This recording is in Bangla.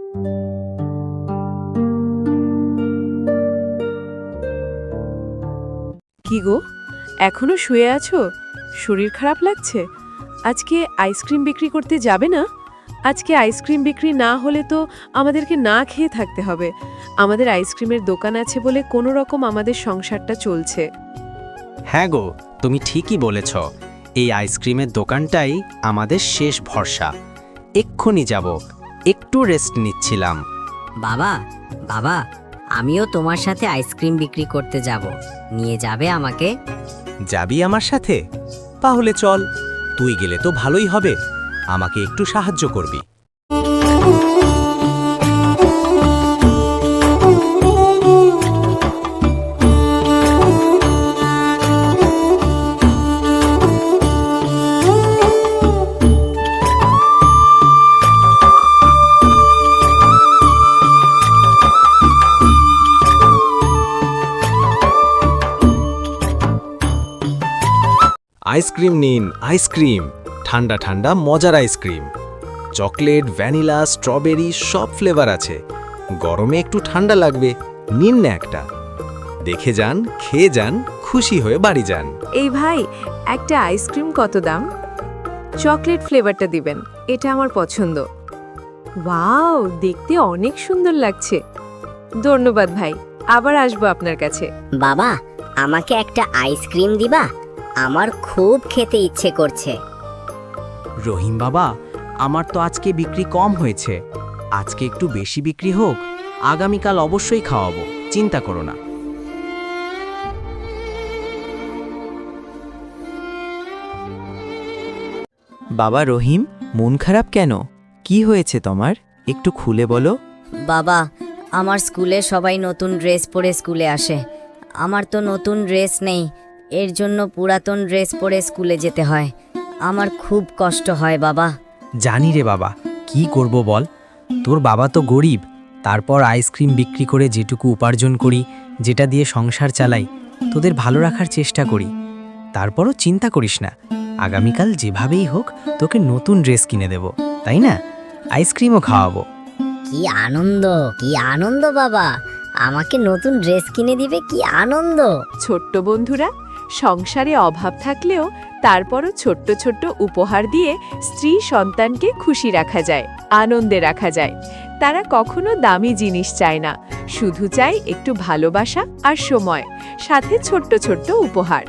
কি গো, এখনো শুয়ে আছো? শরীর খারাপ লাগছে? আজকে আইসক্রিম বিক্রি করতে যাবে না? আজকে আইসক্রিম বিক্রি না হলে তো আমাদেরকে না খেয়ে থাকতে হবে। আমাদের আইসক্রিমের দোকান আছে বলে কোনো রকম আমাদের সংসারটা চলছে। হ্যাঁ গো, তুমি ঠিকই বলেছ। এই আইসক্রিমের দোকানটাই আমাদের শেষ ভরসা। এক্ষুনি যাব, একটু রেস্ট নিচ্ছিলাম। বাবা, বাবা, আমিও তোমার সাথে আইসক্রিম বিক্রি করতে যাব। নিয়ে যাবে আমাকে? যাবি আমার সাথে? তাহলে চল, তুই গেলে তো ভালোই হবে, আমাকে একটু সাহায্য করবি। আইসক্রিম নিন, আইসক্রিম, ঠান্ডা ঠান্ডা মজার আইসক্রিম। চকলেট, ভ্যানিলা, স্ট্রবেরি সব ফ্লেভার আছে। গরমে একটু ঠান্ডা লাগবে, নিন না একটা। দেখে যান, খেয়ে যান, খুশি হয়ে বাড়ি যান। এই ভাই, একটা আইসক্রিম কত দাম? চকলেট ফ্লেভারটা দিবেন, এটা আমার পছন্দ। ওয়াও, দেখতে অনেক সুন্দর লাগছে। ধন্যবাদ ভাই, আবার আসবো আপনার কাছে। বাবা, আমাকে একটা আইসক্রিম দিবা? আমার খুব খেতে ইচ্ছে করছে। রহিম বাবা, আমার তো আজকে বিক্রি কম হয়েছে। আজকে একটু বেশি বিক্রি হোক, আগামীকাল অবশ্যই খাওয়াবো, চিন্তা করো না। বাবা রহিম, মন খারাপ কেন? কি হয়েছে তোমার? একটু খুলে বলো। বাবা, আমার স্কুলে সবাই নতুন ড্রেস পরে স্কুলে আসে। আমার তো নতুন ড্রেস নেই, এর জন্য পুরাতন ড্রেস পরে স্কুলে যেতে হয়। আমার খুব কষ্ট হয় বাবা। জানি রে বাবা, কি করব বল? তোর বাবা তো গরিব, তারপর আইসক্রিম বিক্রি করে যেটুকু উপার্জন করি, যেটা দিয়ে সংসার চালাই, তোদের ভালো রাখার চেষ্টা করি। তারপরও চিন্তা করিস না, আগামীকাল যেভাবেই হোক তোকে নতুন ড্রেস কিনে দেব, তাই না? আইসক্রিমও খাওয়াবো। কি আনন্দ, কি আনন্দ বাবা! আমাকে নতুন ড্রেস কিনে দিবে, কি আনন্দ! ছোট্ট বন্ধুরা, সংসারে অভাব থাকলেও তারপরও ছোট্ট ছোট্ট উপহার দিয়ে স্ত্রী সন্তানকে খুশি রাখা যায়, আনন্দে রাখা যায়। তারা কখনো দামি জিনিস চায় না, শুধু চায় একটু ভালোবাসা আর সময়, সাথে ছোট্ট ছোট্ট উপহার।